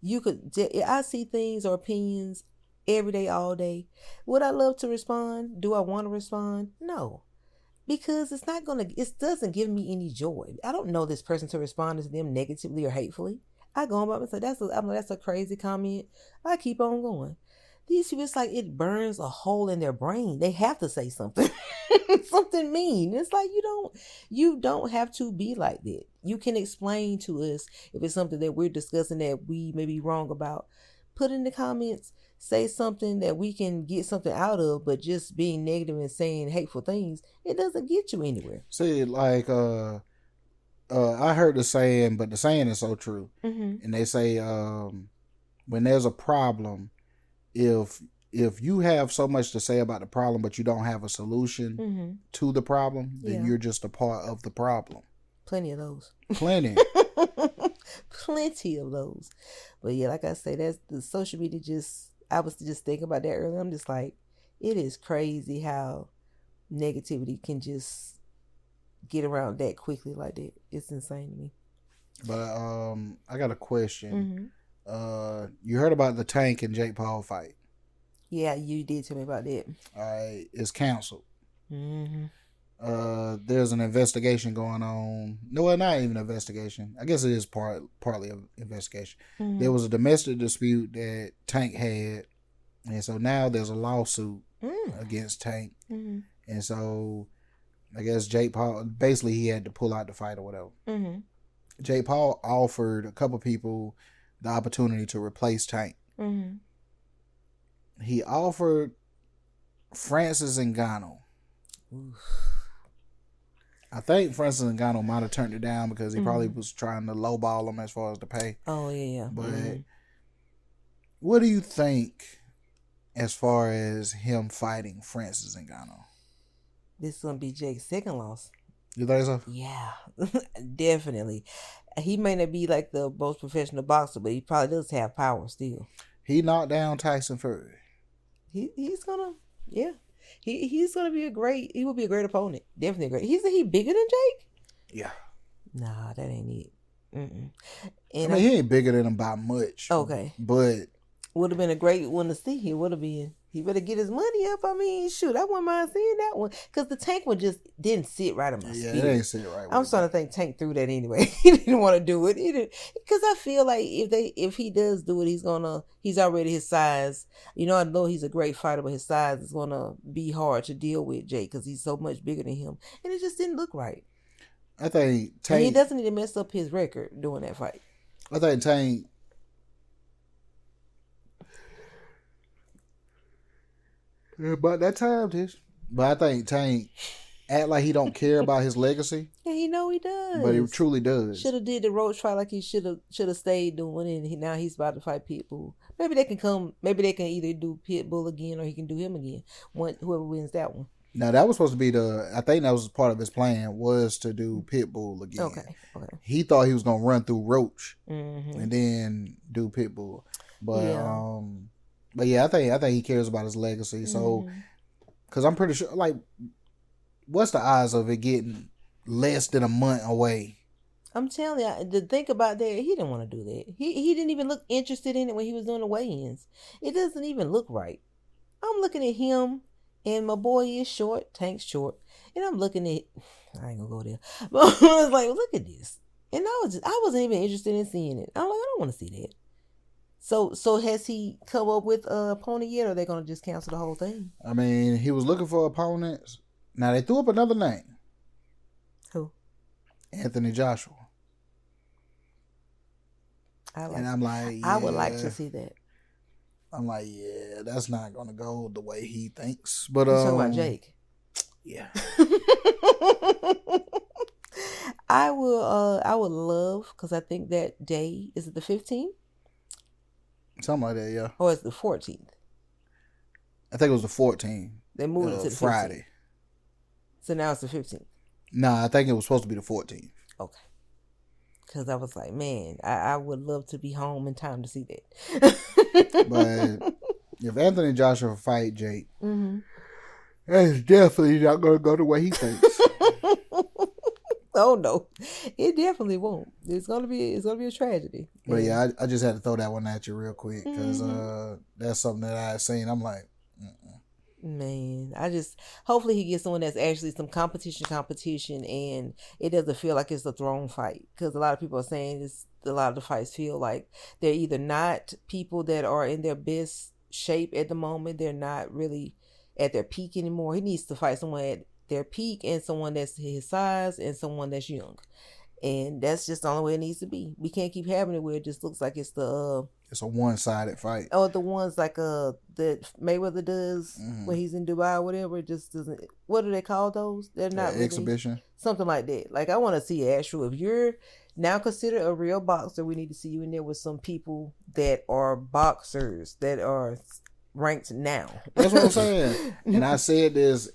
I see things or opinions every day, all day. Would I love to respond? Do I want to respond? No. Because it doesn't give me any joy. I don't know this person to respond to them negatively or hatefully. I go on and say, that's a crazy comment. I keep on going. These people, it's like it burns a hole in their brain. They have to say something. Something mean. It's like, you don't have to be like that. You can explain to us if it's something that we're discussing that we may be wrong about. Put in the comments, say something that we can get something out of, but just being negative and saying hateful things, it doesn't get you anywhere. See, like, I heard the saying, but the saying is so true. And they say, when there's a problem, if you have so much to say about the problem, but you don't have a solution to the problem, then you're just a part of the problem. Plenty of those. Plenty of those. But yeah, like I say, that's the social media. I was just thinking about that earlier. I'm just like, it is crazy how negativity can just get around that quickly like that. It's insane to me. But I got a question. You heard about the Tank and Jake Paul fight? Yeah, you did tell me about that. It's canceled. There's an investigation going on. No, not even an investigation. I guess it is partly an investigation. There was a domestic dispute that Tank had, and so now there's a lawsuit against Tank. And so I guess Jake Paul, basically he had to pull out the fight or whatever. Jake Paul offered a couple people the opportunity to replace Tank. He offered Francis Ngannou. I think Francis Ngannou might have turned it down because he probably was trying to lowball him as far as the pay. Oh, yeah. But what do you think as far as him fighting Francis Ngannou? This is going to be Jake's second loss. You think so? Yeah, definitely. He may not be like the most professional boxer, but he probably does have power still. He knocked down Tyson Fury. He's gonna, yeah. He's gonna be he will be a great opponent. Definitely a great. He bigger than Jake? Yeah. Nah, that ain't it. And I mean, he ain't bigger than him by much. Okay. But would have been a great one to see. He would have been. He better get his money up. I mean, shoot, I wouldn't mind seeing that one. Because the Tank one just didn't sit right on my spirit. Yeah, it ain't sit right. I'm starting to think Tank threw that anyway. He didn't want to do it. Because I feel like if he does do it, he's already his size. I know he's a great fighter, but his size is going to be hard to deal with Jake because he's so much bigger than him. And it just didn't look right. I think Tank... And he doesn't need to mess up his record doing that fight. I think Tank... About that time, Tish. But I think Tank act like he don't care about his legacy. Yeah, he does. But he truly does. Should have did the Roach fight like he should have stayed doing it. And now he's about to fight Pitbull. Maybe they can either do Pitbull again or he can do him again. Whoever wins that one. Now that was supposed to be I think that was part of his plan was to do Pitbull again. Okay. He thought he was gonna run through Roach and then do Pitbull. But yeah. But yeah, I think he cares about his legacy. So, because I'm pretty sure, like, what's the odds of it getting less than a month away? I'm telling you, to think about that, he didn't want to do that. He didn't even look interested in it when he was doing the weigh-ins. It doesn't even look right. I'm looking at him, and my boy is short, Tank's short, and I'm looking at. I ain't gonna go there, but I was like, look at this, and I wasn't even interested in seeing it. I'm like, I don't want to see that. So has he come up with a opponent yet, or are they gonna just cancel the whole thing? I mean, he was looking for opponents. Now they threw up another name. Who? Anthony Joshua. I'm like, yeah. I would like to see that. I'm like, yeah, that's not gonna go the way he thinks. But you talking about Jake? Yeah. I would love, because I think that day is it the 15th? Something like that, yeah. Or it's the 14th? I think it was the 14th. They moved it to the Friday. 15th. So now it's the 15th. Nah, I think it was supposed to be the 14th. Okay. Because I was like, man, I would love to be home in time to see that. But if Anthony Joshua fight Jake, that's definitely not going to go the way he thinks. Oh no, it definitely won't. It's gonna be a tragedy. But yeah, I just had to throw that one at you real quick because that's something that I seen. I'm like, man, hopefully he gets someone that's actually some competition, and it doesn't feel like it's a throne fight, because a lot of people are saying a lot of the fights feel like they're either not people that are in their best shape at the moment, they're not really at their peak anymore. He needs to fight someone at their peak, and someone that's his size, and someone that's young, and that's just the only way it needs to be. We can't keep having it where it just looks like it's a one-sided fight. Oh, the ones like that Mayweather does when he's in Dubai or whatever. It just doesn't. What do they call those? They're not really, exhibition, something like that. Like, I want to see actual. If you're now considered a real boxer, we need to see you in there with some people that are boxers that are ranked now. That's what I'm saying. And I said this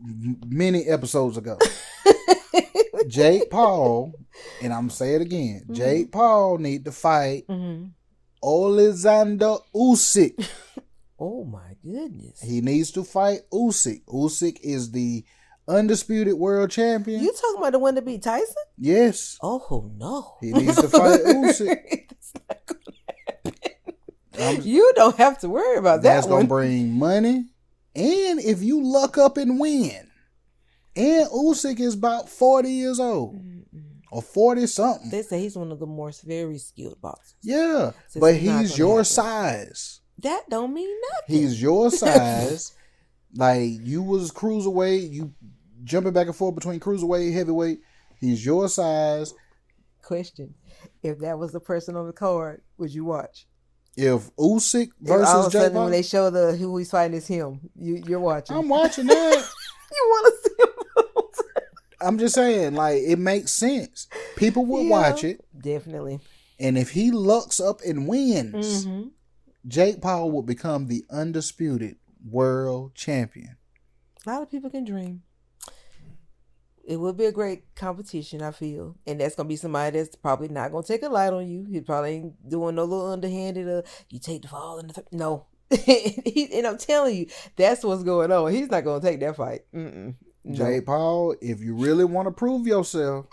many episodes ago. Jake Paul, and I'm saying it again, Jake Paul need to fight Alexander Usyk. Oh my goodness. He needs to fight Usyk. Usyk is the undisputed world champion. You talking about the one that beat Tyson? Yes. Oh no. He needs to fight Usyk. It's not gonna happen. You don't have to worry about that. That's gonna bring money. And if you luck up and win, and Usyk is about 40 years old or 40 something. They say he's one of the most very skilled boxers. Yeah, so but he's your size. That don't mean nothing. He's your size. Like, you was cruiserweight, you jumping back and forth between cruiserweight, heavyweight. He's your size. Question: if that was the person on the card, would you watch? If Usyk versus all of a sudden Jake Paul, when they show who he's fighting is him, you're watching. I'm watching that. You want to see him? I'm just saying, like, it makes sense. People will watch it. Definitely. And if he lucks up and wins, Jake Paul will become the undisputed world champion. A lot of people can dream. It would be a great competition, I feel. And that's going to be somebody that's probably not going to take a light on you. He probably ain't doing no little underhanded, you take the fall in the no. And I'm telling you, that's what's going on. He's not going to take that fight. No. Jake Paul, if you really want to prove yourself,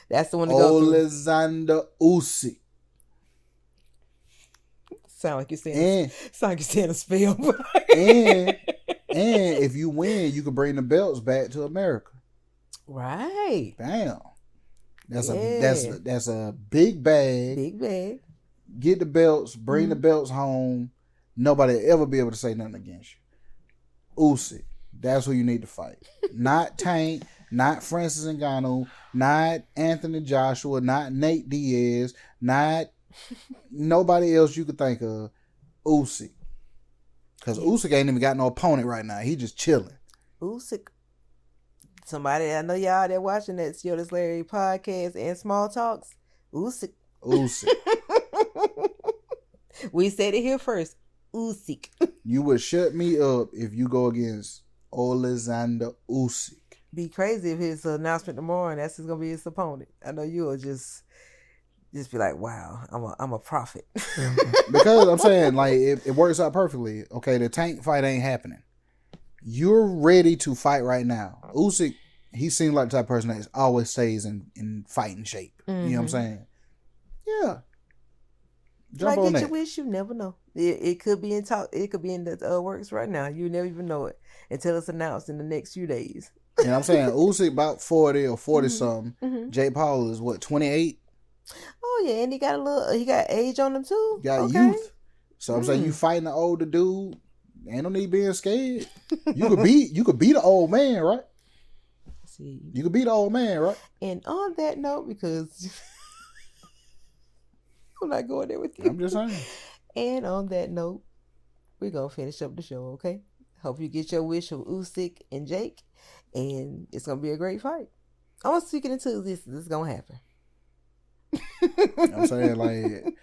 that's the one to go through. Alexander Usyk. Sound like you're saying a spell. and if you win, you can bring the belts back to America. Right. Bam. That's a big bag. Big bag. Get the belts, bring the belts home. Nobody will ever be able to say nothing against you. Usyk. That's who you need to fight. Not Tank, not Francis Ngannou, not Anthony Joshua, not Nate Diaz, not nobody else you could think of. Usyk. Because Usyk ain't even got no opponent right now. He just chilling. Usyk. Somebody, I know y'all that watching that Tish Larry podcast and Small Talks. Usyk. We said it here first. Usyk. You would shut me up if you go against Alexander Usyk. Be crazy if his announcement tomorrow and that's gonna be his opponent. I know you'll just be like, wow, I'm a prophet. Because I'm saying, like, it works out perfectly. Okay, the Tank fight ain't happening. You're ready to fight right now. Usyk, he seems like the type of person that always stays in fighting shape. You know what I'm saying? Yeah. Jump Might on get your that. wish. You never know. It could be in talk. It could be in the works right now. You never even know it until it's announced in the next few days. And I'm saying Usyk about 40 or 40 Mm-hmm. something. Mm-hmm. Jake Paul is what, 28? Oh yeah, and he got he got age on him too. Got Okay. youth. So I'm saying you fighting an older dude. Ain't no need being scared. You could beat the old man, right? See. You could beat the old man, right? And on that note, because I'm not going there with you. I'm just saying. And on that note, we're gonna finish up the show, okay? Hope you get your wish of Usyk and Jake, and it's gonna be a great fight. I'm speaking into this. This is gonna happen. I'm saying, like,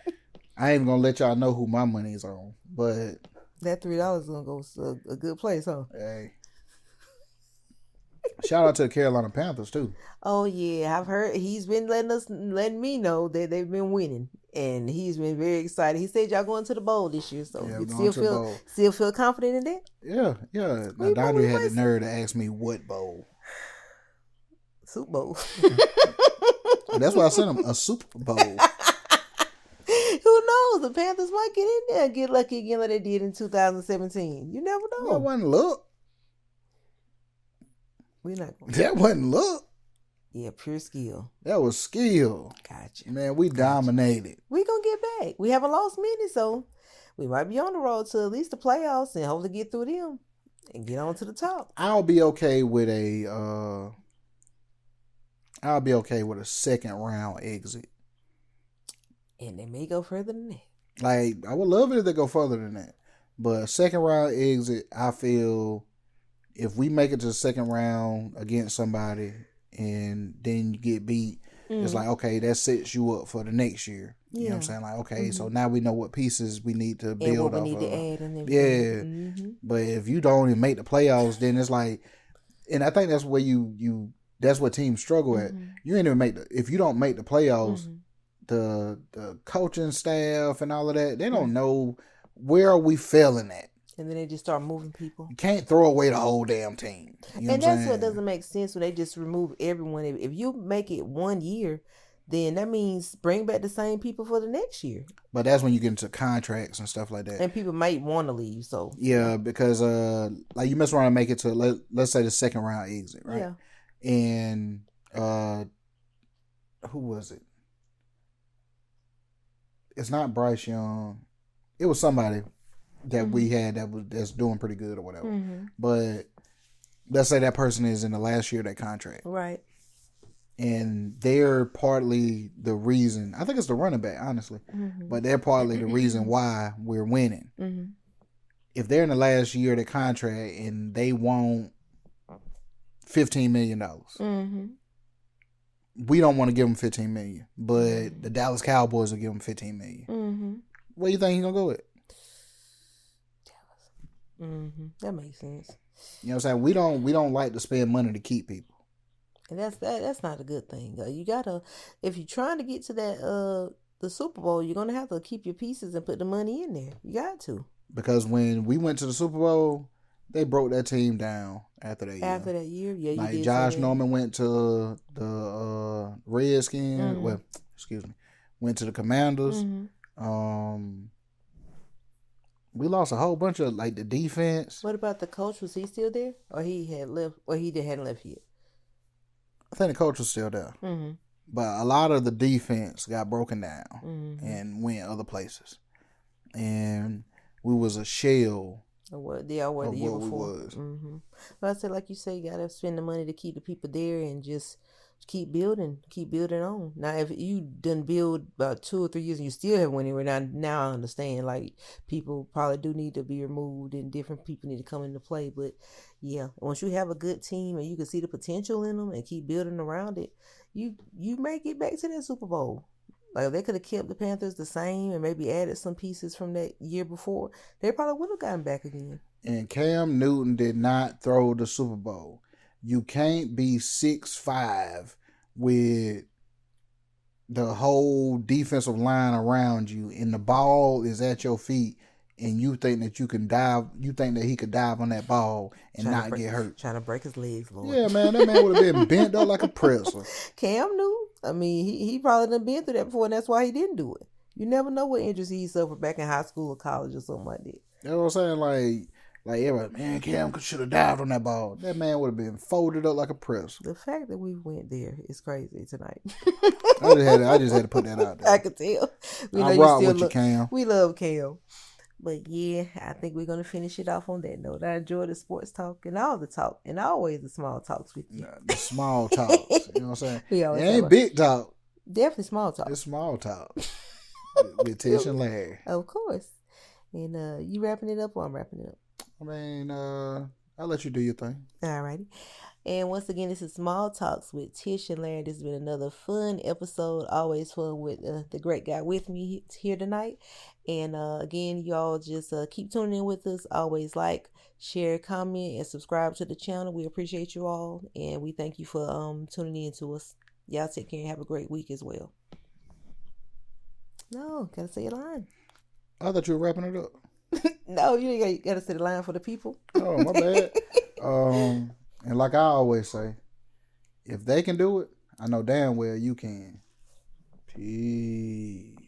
I ain't gonna let y'all know who my money's on, but that $3 is gonna go to a good place, huh? Hey, shout out to the Carolina Panthers too. Oh yeah, I've heard he's been letting me know that they've been winning, and he's been very excited. He said y'all going to the bowl this year, so you still feel confident in that? Yeah. Now Dondre had the nerve to ask me what bowl. Super Bowl. That's why I sent him a Super Bowl. Who knows? The Panthers might get in there and get lucky again like they did in 2017. You never know. That wasn't luck. We're not going. That wasn't luck. Yeah, pure skill. That was skill. Gotcha. Man, we dominated. We gonna get back. We haven't lost many, so we might be on the road to at least the playoffs and hopefully get through them and get on to the top. I'll be okay with a second round exit. And they may go further than that. Like, I would love it if they go further than that. But a second round exit, I feel if we make it to the second round against somebody and then you get beat, it's like, okay, that sets you up for the next year. You know what I'm saying? Like, okay, so now we know what pieces we need to build and what we need to add and everything. Yeah. But if you don't even make the playoffs, then it's like, and I think that's where that's what teams struggle at. You ain't even if you don't make the playoffs, the coaching staff and all of that, they don't know where are we failing at. And then they just start moving people. You can't throw away the whole damn team. You know and that's what doesn't make sense when they just remove everyone. If you make it 1 year, then that means bring back the same people for the next year. But that's when you get into contracts and stuff like that. And people might want to leave. So yeah, because like you mess around and make it to let's say the second round exit, right? Yeah. And who was it? It's not Bryce Young. It was somebody that we had that's doing pretty good or whatever. But let's say that person is in the last year of that contract. Right. And they're partly the reason, I think it's the running back, honestly, but they're partly the reason why we're winning. If they're in the last year of the contract and they want $15 million, we don't want to give them $15 million, but the Dallas Cowboys will give them $15 million. What do you think he's gonna go with? That makes sense. You know what I'm saying? We don't like to spend money to keep people, and that's not a good thing. You gotta, if you're trying to get to that the Super Bowl, you're gonna have to keep your pieces and put the money in there. You got to, because when we went to the Super Bowl, they broke that team down after that year. After that year, yeah, like you did. Josh Norman went to the Redskins. Well, excuse me, went to the Commanders. We lost a whole bunch of like the defense. What about the coach? Was he still there, or he had left, or hadn't left yet? I think the coach was still there, but a lot of the defense got broken down and went other places, and we was a shell. What the year before. But I said, like you say, you gotta spend the money to keep the people there and just keep building on. Now, if you done build about 2 or 3 years and you still haven't went anywhere, now I understand. Like, people probably do need to be removed and different people need to come into play. But yeah, once you have a good team and you can see the potential in them and keep building around it, you may get back to that Super Bowl. Like, if they could have kept the Panthers the same and maybe added some pieces from that year before, they probably would have gotten back again. And Cam Newton did not throw the Super Bowl. You can't be 6'5" with the whole defensive line around you and the ball is at your feet and you think that you can dive, you think that he could dive on that ball and not get hurt. Trying to break his legs, Lord. Yeah, man, that man would have been bent up like a pretzel. Cam knew. I mean, he probably done been through that before, and that's why he didn't do it. You never know what interest he suffered back in high school or college or something like that. You know what I'm saying? Like everybody, man, Cam should have dived on that ball. That man would have been folded up like a pretzel. The fact that we went there is crazy tonight. I just had to put that out there. I could tell. I rock with you, Cam. We love Cam. But yeah, I think we're gonna finish it off on that note. I enjoy the sports talk and all the talk and always the small talks with you. The small talks. You know what I'm saying? It ain't big talk. Definitely small talk. It's small talk. With Tish and Larry. Of course. And you wrapping it up or I'm wrapping it up? I mean, I'll let you do your thing. Alrighty. And once again, this is Small Talks with Tish and Larry. This has been another fun episode. Always fun with the great guy with me here tonight. And again, y'all just keep tuning in with us. Always like, share, comment, and subscribe to the channel. We appreciate you all. And we thank you for tuning in to us. Y'all take care and have a great week as well. No, gotta say a line. I thought you were wrapping it up. No, you gotta say the line for the people. Oh, my bad. And like I always say, if they can do it, I know damn well you can. Peace.